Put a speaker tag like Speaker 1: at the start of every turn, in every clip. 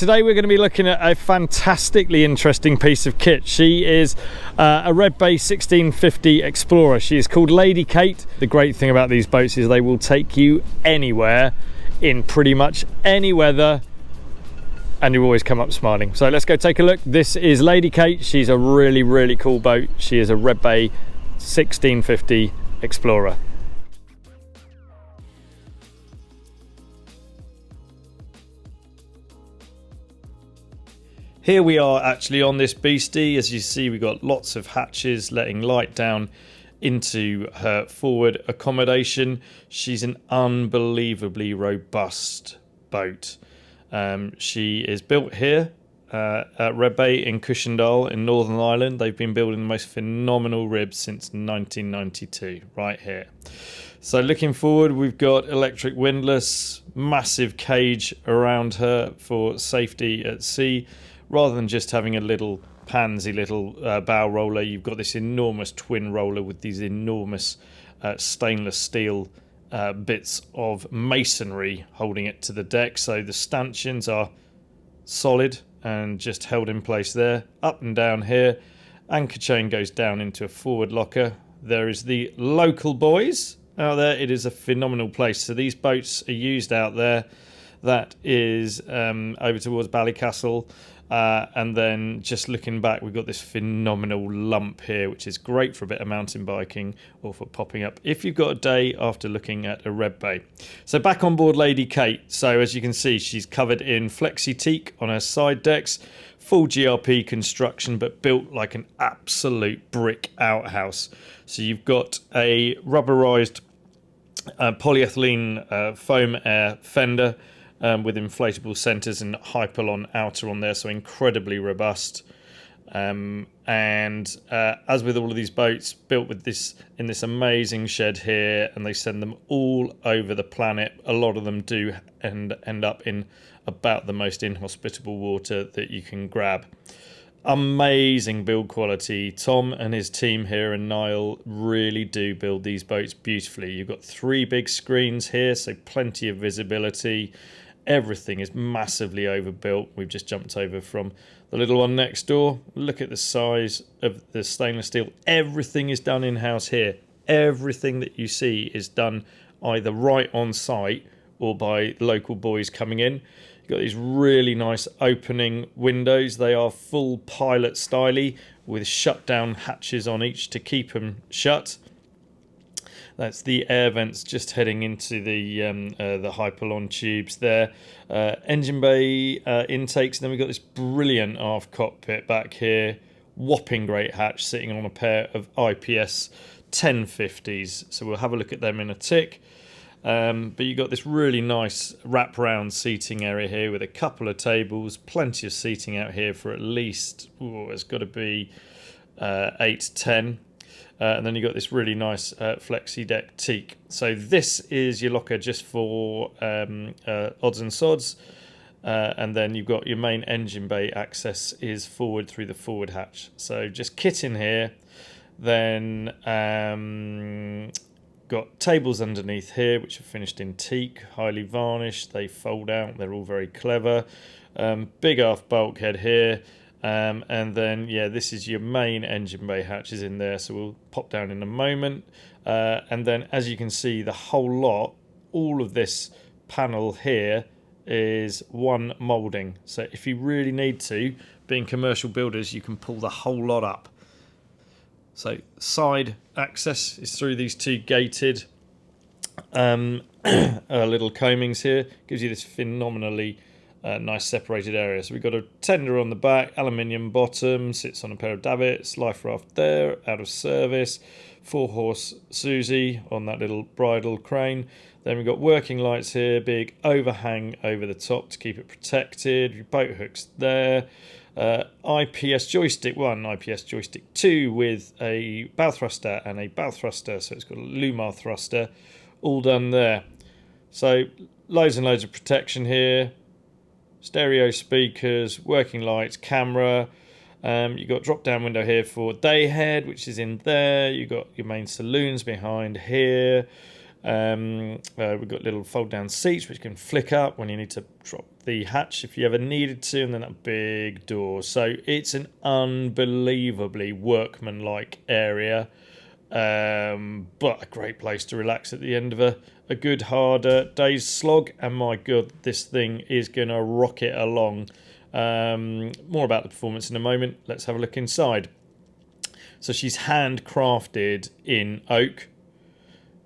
Speaker 1: today we're going to be looking at a fantastically interesting piece of kit. She is a Redbay 1650 Explorer. She is called Lady Kate. The great thing about these boats is they will take you anywhere in pretty much any weather, and you always come up smiling. So let's go take a look. This is Lady Kate. She's a really cool boat. She is a Redbay 1650 Explorer. Here we are actually on this beastie. As you see, we've got lots of hatches letting light down into her forward accommodation. She's an unbelievably robust boat. She is built here at Redbay in Cushendall in Northern Ireland. They've been building the most phenomenal ribs since 1992, right here. So looking forward, we've got electric windlass, massive cage around her for safety at sea. Rather than just having a little pansy little bow roller, you've got this enormous twin roller with these enormous stainless steel bits of masonry holding it to the deck. So the stanchions are solid and just held in place there. Up and down here, anchor chain goes down into a forward locker. There is the local buoys out there. It is a phenomenal place. So these boats are used out there. That is over towards Ballycastle. And then just looking back, we've got this phenomenal lump here, which is great for a bit of mountain biking or for popping up if you've got a day after looking at a Redbay. So back on board Lady Kate. So as you can see, she's covered in flexi teak on her side decks, full GRP construction, but built like an absolute brick outhouse. So you've got a rubberized polyethylene foam air fender, with inflatable centres and Hyperlon outer on there, so incredibly robust. And as with all of these boats, built with this in this amazing shed here, and they send them all over the planet. A lot of them do end up in about the most inhospitable water that you can grab. Amazing build quality. Tom and his team here and Niall really do build these boats beautifully. You've got 3 big screens here, so plenty of visibility. Everything is massively overbuilt. We've just jumped over from the little one next door. Look at the size of the stainless steel. Everything is done in-house here. Everything that you see is done either right on site or by local boys coming in. You've got these really nice opening windows. They are full pilot styly with shut down hatches on each to keep them shut. That's the air vents just heading into the Hyperlon tubes there. Engine bay intakes. Then we've got this brilliant aft cockpit back here. Whopping great hatch sitting on a pair of IPS 1050s. So we'll have a look at them in a tick. But you've got this really nice wraparound seating area here with a couple of tables. Plenty of seating out here for at least, it's got to be 8 to 10. And then you've got this really nice flexi deck teak. So this is your locker just for odds and sods. And then you've got your main engine bay access is forward through the forward hatch. So just kit in here. Then got tables underneath here, which are finished in teak, highly varnished. They fold out. They're all very clever. Big aft bulkhead here. And then, yeah, this is your main engine bay hatches in there, so we'll pop down in a moment. And then, as you can see, the whole lot, all of this panel here is one moulding. So if you really need to, being commercial builders, you can pull the whole lot up. So side access is through these 2 gated little coamings here. Gives you this phenomenally nice separated area. So we've got a tender on the back, aluminium bottom, sits on a pair of davits, life raft there, out of service, 4-horse Susie on that little bridle crane. Then we've got working lights here, big overhang over the top to keep it protected, your boat hooks there, IPS joystick 1, IPS joystick 2 with a bow thruster and a bow thruster, so it's got a Lumar thruster, all done there. So loads and loads of protection here. Stereo speakers, working lights, camera. You've got drop down window here for day head, which is in there. You've got your main saloons behind here. We've got little fold down seats which can flick up when you need to drop the hatch if you ever needed to, and then that big door. So it's an unbelievably workmanlike area, but a great place to relax at the end of a good hard day's slog. And my god, this thing is gonna rocket along. More about the performance in a moment. Let's have a look inside. So she's handcrafted in oak,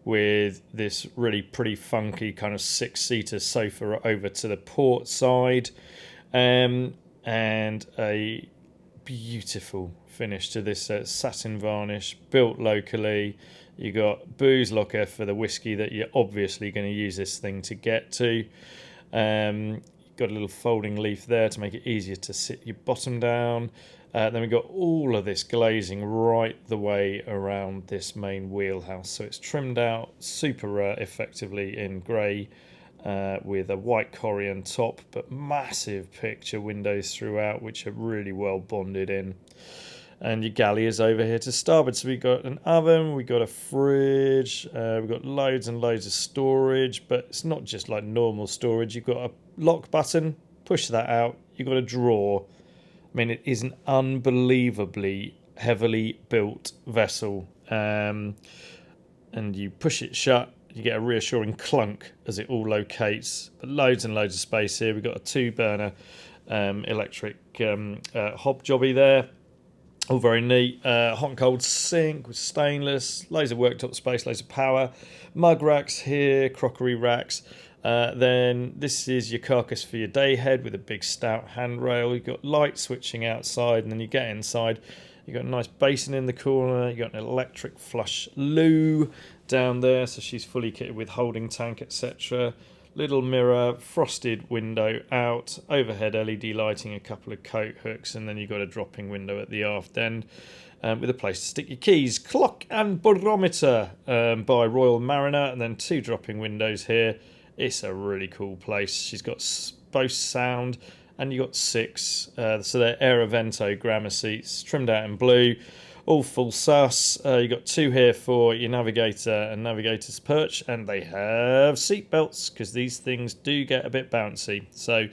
Speaker 1: with this really pretty funky kind of 6-seater sofa over to the port side, and a beautiful finish to this satin varnish, built locally. You got booze locker for the whiskey that you're obviously going to use this thing to get to. Got a little folding leaf there to make it easier to sit your bottom down. Then we've got all of this glazing right the way around this main wheelhouse. So it's trimmed out super effectively in grey with a white Corian top, but massive picture windows throughout, which are really well bonded in. And your galley is over here to starboard. So we've got an oven, we've got a fridge, we've got loads and loads of storage, but it's not just like normal storage. You've got a lock button, push that out, you've got a drawer. I mean, it is an unbelievably heavily built vessel. And you push it shut, you get a reassuring clunk as it all locates. But loads and loads of space here. We've got a 2-burner electric hob jobby there. All very neat. Hot and cold sink with stainless. Loads of worktop space, loads of power. Mug racks here, crockery racks. Then this is your carcass for your day head with a big stout handrail. You've got light switching outside, and then you get inside. You've got a nice basin in the corner. You've got an electric flush loo down there, so she's fully kitted with holding tank, etc. Little mirror, frosted window out, overhead LED lighting, a couple of coat hooks, and then you've got a dropping window at the aft end with a place to stick your keys. Clock and barometer by Royal Mariner, and then 2 dropping windows here. It's a really cool place. She's got both sound, and you got 6. So they're Aerovento Grammar seats, trimmed out in blue, all full sus. You got 2 here for your navigator and navigator's perch, and they have seat belts because these things do get a bit bouncy. So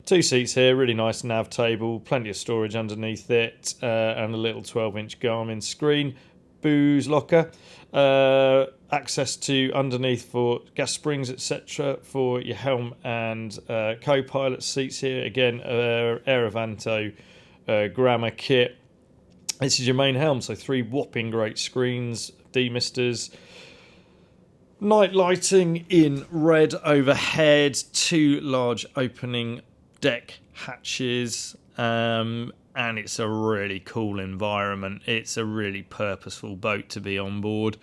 Speaker 1: 2 seats here, really nice nav table, plenty of storage underneath it, and a little 12-inch Garmin screen. Booze locker, access to underneath for gas springs, etc. for your helm and co-pilot seats here. Again, Aerovento Grammar kit. This is your main helm, so 3 whopping great screens, demisters, night lighting in red overhead, 2 large opening deck hatches, and it's a really cool environment. It's a really purposeful boat to be on board.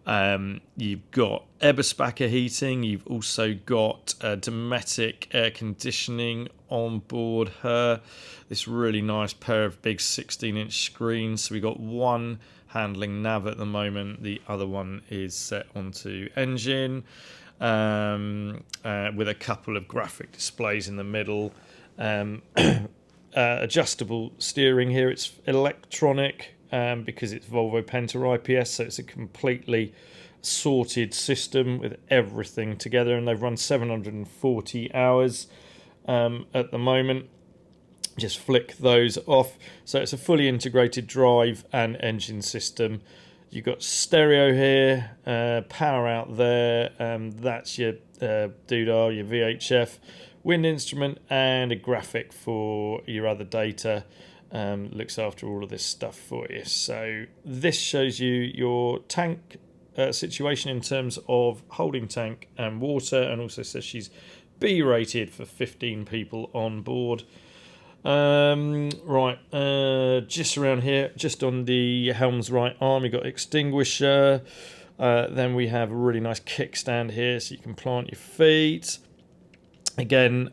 Speaker 1: You've got Eberspacher heating. You've also got Dometic air conditioning on board her. This really nice pair of big 16-inch screens. So we've got one handling nav at the moment. The other one is set onto engine with a couple of graphic displays in the middle. Adjustable steering here. It's electronic because it's Volvo Penta IPS, so it's a completely sorted system with everything together, and they've run 740 hours at the moment. Just flick those off. So it's a fully integrated drive and engine system. You've got stereo here, power out there, that's your doodah, your VHF, wind instrument, and a graphic for your other data. Looks after all of this stuff for you. So this shows you your tank situation in terms of holding tank and water, and also says she's B rated for 15 people on board. Just around here, just on the helm's right arm, you've got extinguisher. Then we have a really nice kickstand here, so you can plant your feet. Again,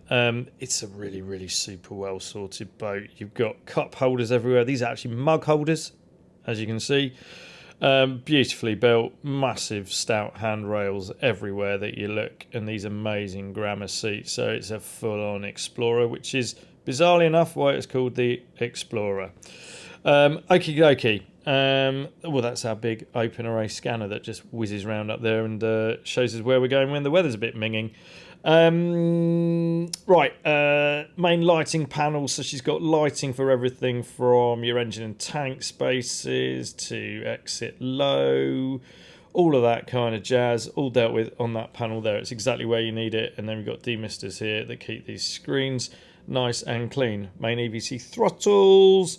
Speaker 1: it's a really, really super well sorted boat. You've got cup holders everywhere. These are actually mug holders, as you can see. Beautifully built, massive stout handrails everywhere that you look, and these amazing Grammar seats. So it's a full-on Explorer, which is bizarrely enough why it's called the Explorer. Okie dokie. Well, that's our big open array scanner that just whizzes around up there and shows us where we're going when the weather's a bit minging. Main lighting panel. So she's got lighting for everything from your engine and tank spaces to exit low, all of that kind of jazz, all dealt with on that panel there. It's exactly where you need it. And then we've got demisters here that keep these screens nice and clean. Main EVC throttles,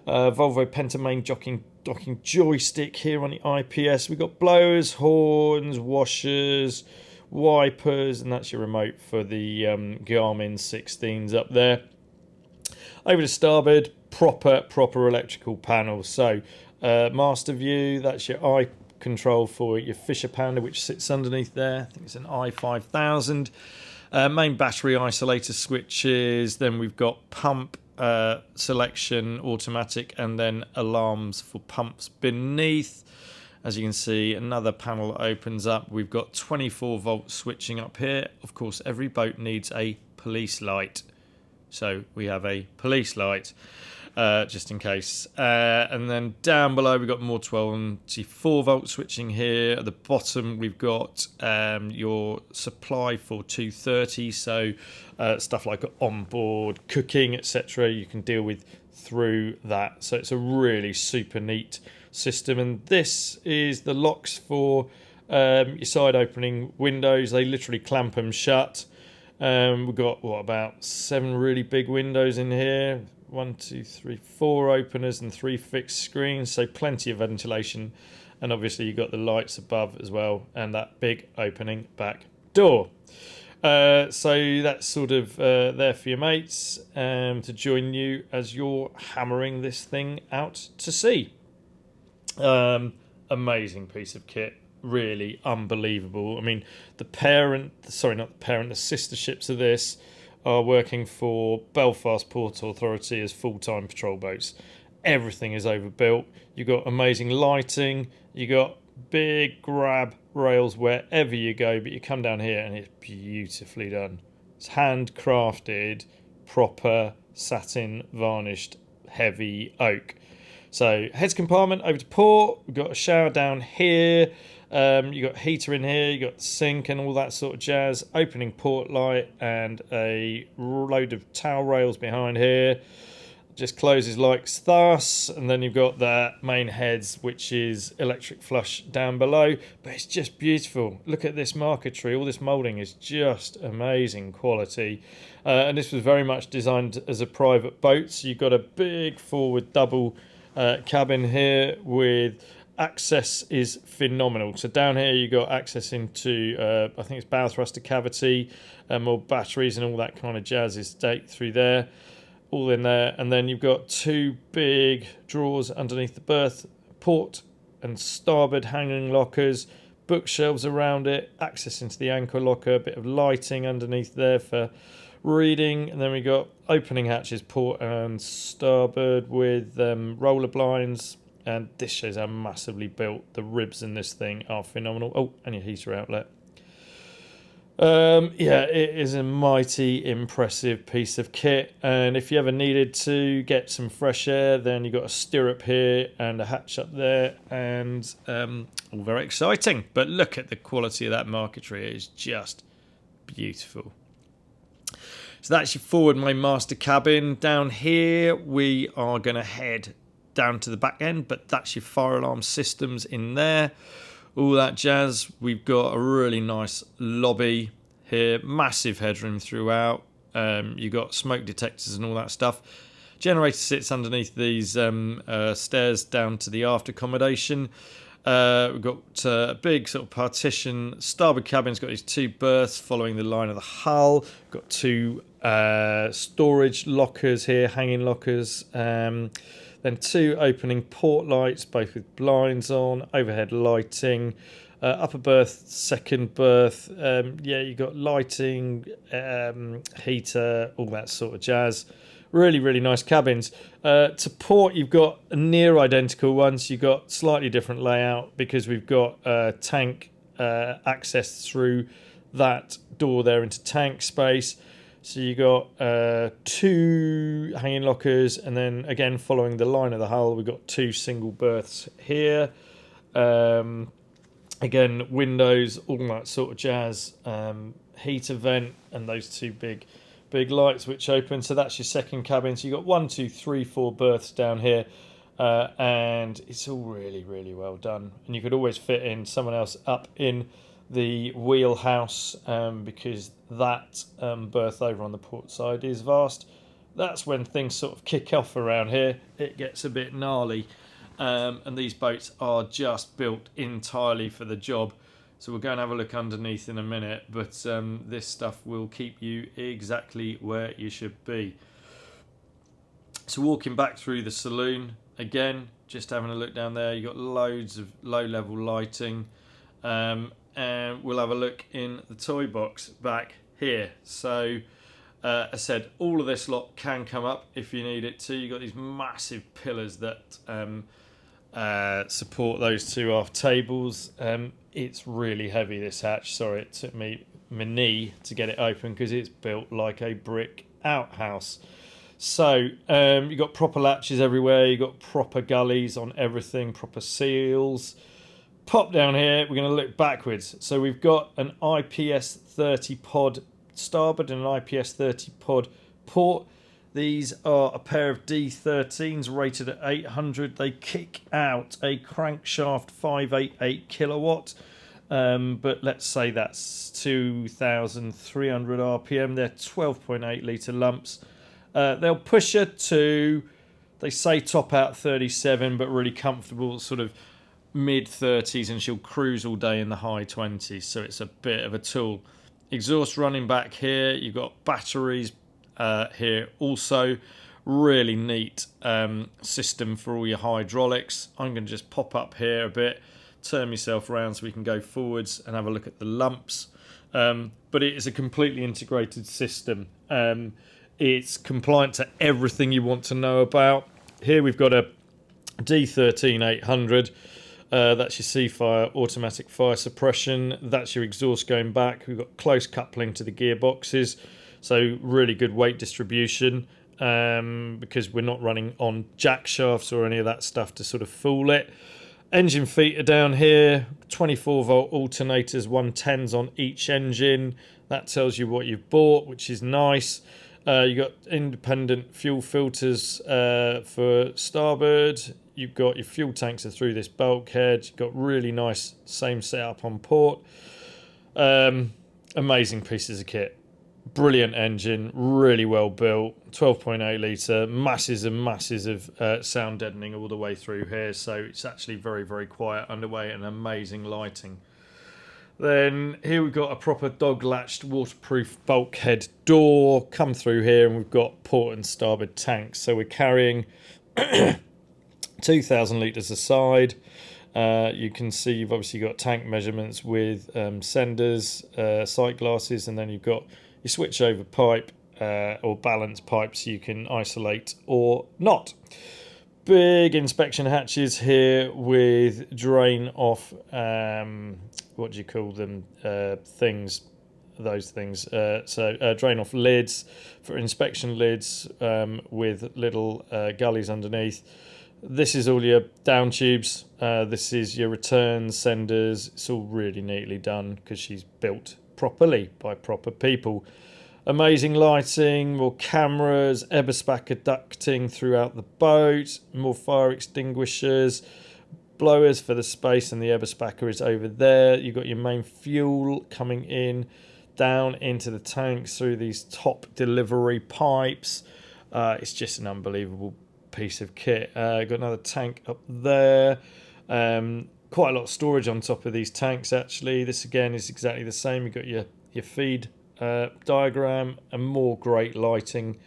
Speaker 1: Volvo Pentamain docking joystick here on the IPS. We've got blowers, horns, washers, wipers, and that's your remote for the Garmin 16s up there. Over to starboard, proper electrical panel. So master view, that's your eye control for your Fisher Panda, which sits underneath there. I think it's an i5000. Main battery isolator switches. Then we've got pump selection, automatic, and then alarms for pumps beneath. As you can see, another panel opens up. We've got 24 volt switching up here. Of course, every boat needs a police light. So we have a police light, just in case. And then down below, we've got more 24 volt switching here. At the bottom, we've got your supply for 230. So stuff like onboard cooking, etc. you can deal with through that. So it's a really super neat system. And this is the locks for your side opening windows. They literally clamp them shut. We've got about 7 really big windows in here. 1, 2, 3, 4 openers and 3 fixed screens, so plenty of ventilation. And obviously you've got the lights above as well, and that big opening back door. So that's sort of there for your mates to join you as you're hammering this thing out to sea. Amazing piece of kit. Really unbelievable. I mean, the sister ships of this are working for Belfast Port Authority as full-time patrol boats. Everything is overbuilt. You've got amazing lighting. You got big grab rails wherever you go, but you come down here and it's beautifully done. It's handcrafted, proper satin varnished heavy oak. So heads compartment over to port. We've got a shower down here. You got heater in here, you got sink and all that sort of jazz. Opening port light and a load of towel rails behind here. Just closes like thus, and then you've got the main heads, which is electric flush down below. But it's just beautiful. Look at this marquetry. All this moulding is just amazing quality. And this was very much designed as a private boat. So you've got a big forward double cabin here with access is phenomenal. So down here you got access into I think it's bow thruster cavity, more batteries and all that kind of jazz is through there, all in there. And then you've got 2 big drawers underneath the berth, port and starboard hanging lockers, bookshelves around it, access into the anchor locker, a bit of lighting underneath there for reading. And then we got opening hatches port and starboard with roller blinds. And this shows how massively built the ribs in this thing are phenomenal. Oh, and your heater outlet. Yeah, it is a mighty impressive piece of kit. And if you ever needed to get some fresh air, then you've got a stirrup here and a hatch up there. And all very exciting. But look at the quality of that marquetry. It is just beautiful. So that's your forward main master cabin. Down here, we are going to head down to the back end, but that's your fire alarm systems in there, all that jazz. We've got a really nice lobby here, massive headroom throughout. You've got smoke detectors and all that stuff. Generator sits underneath these stairs down to the aft accommodation. We've got a big sort of partition. Starboard cabin's got these 2 berths following the line of the hull. We've got 2 storage lockers here, hanging lockers. Then 2 opening port lights, both with blinds on, overhead lighting, upper berth, second berth. Yeah, you got lighting, heater, all that sort of jazz. Really, really nice cabins. To port, you've got near identical ones. You've got slightly different layout because we've got tank access through that door there into tank space. So you got 2 2 hanging lockers, and then again following the line of the hull, we've got 2 single berths here. Again, windows, all that sort of jazz. Heater vent, and those 2 big lights which open. So that's your second cabin. So you've got 1, 2, 3, 4 berths down here, and it's all really well done. And you could always fit in someone else up in the wheelhouse, because that berth over on the port side is vast. That's when things sort of kick off around here. It gets a bit gnarly, and these boats are just built entirely for the job. So we'll go and have a look underneath in a minute, but this stuff will keep you exactly where you should be. So walking back through the saloon, again, just having a look down there, you've got loads of low-level lighting, and we'll have a look in the toy box back here. So as I said, all of this lot can come up if you need it to. You've got these massive pillars that support those 2 aft tables. It's really heavy, this hatch. Sorry, it took me my knee to get it open because it's built like a brick outhouse. So you've got proper latches everywhere. You've got proper gullies on everything, proper seals. Pop down here, we're going to look backwards. So we've got an IPS 30 pod starboard and an IPS 30 pod port. These are a pair of D13s rated at 800. They kick out a crankshaft 588 kilowatt, but let's say that's 2,300 RPM. They're 12.8 litre lumps. They'll push you to, they say top out 37, but really comfortable sort of mid 30s, and she'll cruise all day in the high 20s. So it's a bit of a tool. Exhaust running back here. You've got batteries here also. Really neat system for all your hydraulics. I'm going to just pop up here a bit, turn myself around so we can go forwards and have a look at the lumps. But it is a completely integrated system. It's compliant to everything you want to know about. Here we've got a D13 800. That's your C-fire automatic fire suppression. That's your exhaust going back. We've got close coupling to the gearboxes, so really good weight distribution, because we're not running on jack shafts or any of that stuff to sort of fool it. Engine feet are down here, 24 volt alternators, 110s on each engine. That tells you what you've bought, which is nice. You've got independent fuel filters for starboard. You've got your fuel tanks are through this bulkhead. You've got really nice same setup on port. Amazing pieces of kit. Brilliant engine, really well built. 12.8 litre, masses and masses of sound deadening all the way through here. So it's actually very quiet underway, and amazing lighting. Then here we've got a proper dog-latched waterproof bulkhead door. Come through here and we've got port and starboard tanks. So we're carrying 2,000 litres a side. You can see you've obviously got tank measurements with senders, sight glasses, and then you've got your switch over pipe or balance pipes you can isolate or not. Big inspection hatches here with drain off, what do you call them, things, those things. So drain off lids for inspection lids with little gullies underneath. This is all your down tubes. This is your return senders. It's all really neatly done because she's built properly by proper people. Amazing lighting, more cameras, Eberspacher ducting throughout the boat, more fire extinguishers, blowers for the space, and the Eberspacher is over there. You've got your main fuel coming in down into the tanks through these top delivery pipes. It's just an unbelievable piece of kit. Got another tank up there. Quite a lot of storage on top of these tanks actually. This again is exactly the same. You've got your feed diagram and more great lighting.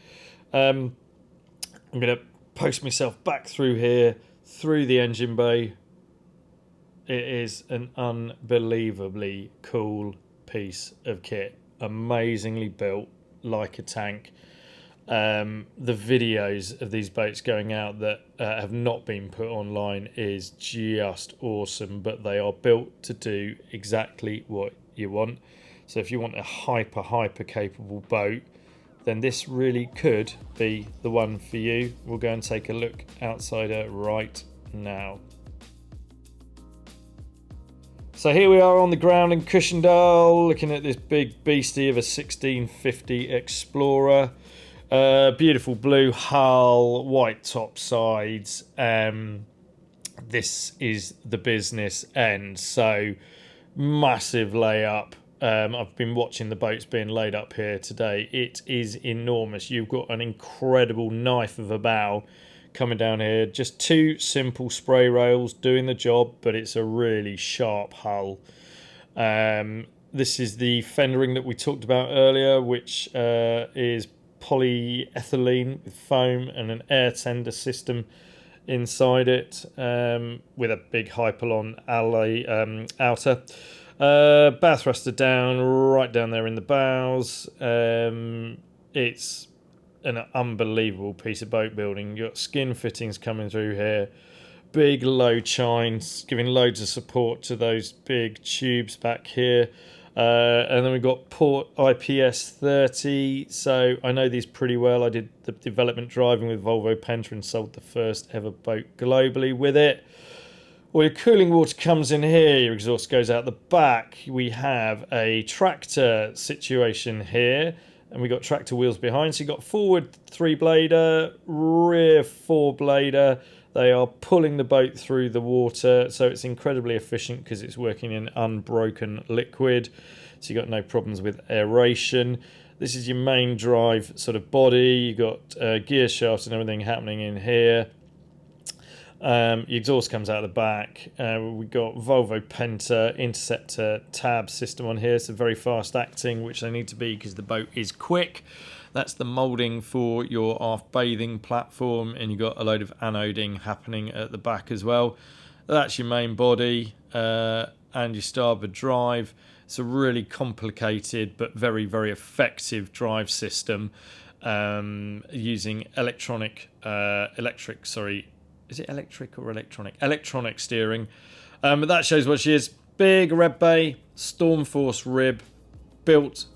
Speaker 1: I'm going to post myself back through here, through the engine bay. It is an unbelievably cool piece of kit. Amazingly built, like a tank. The videos of these boats going out that have not been put online is just awesome, but they are built to do exactly what you want. So if you want a hyper capable boat, then this really could be the one for you. We'll go and take a look outside her right now. So here we are on the ground in Cushendale, looking at this big beastie of a 1650 Explorer. Beautiful blue hull, white top sides. This is the business end, so massive layup. I've been watching the boats being laid up here today. It is enormous. You've got an incredible knife of a bow coming down here. Just two simple spray rails doing the job, but it's a really sharp hull. This is the fendering that we talked about earlier, which is polyethylene with foam and an air tender system inside it, with a big Hypalon alley outer. Bow thruster down, right down there in the bows. It's an unbelievable piece of boat building. You've got skin fittings coming through here, big low chines, giving loads of support to those big tubes back here. And then we've got Port IPS 30. So I know these pretty well. I did the development driving with Volvo Penta and sold the first ever boat globally with it. Well, your cooling water comes in here, your exhaust goes out the back. We have a tractor situation here, and we got tractor wheels behind. So you've got forward 3-blader, rear 4-blader. They are pulling the boat through the water, so it's incredibly efficient because it's working in unbroken liquid. So you've got no problems with aeration. This is your main drive sort of body. You've got gear shafts and everything happening in here. Your exhaust comes out the back. We've got Volvo Penta interceptor tab system on here, so very fast acting, which they need to be because the boat is quick. That's the moulding for your aft bathing platform, and you've got a load of anoding happening at the back as well. That's your main body and your starboard drive. It's a really complicated but very, very effective drive system using electric steering. But that shows what she is. Big Redbay Stormforce rib, built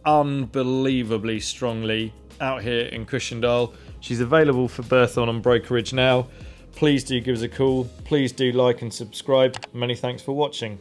Speaker 1: unbelievably strongly out here in Cushendale. She's available for Berthon on brokerage now. Please do give us a call. Please do like and subscribe. Many thanks for watching.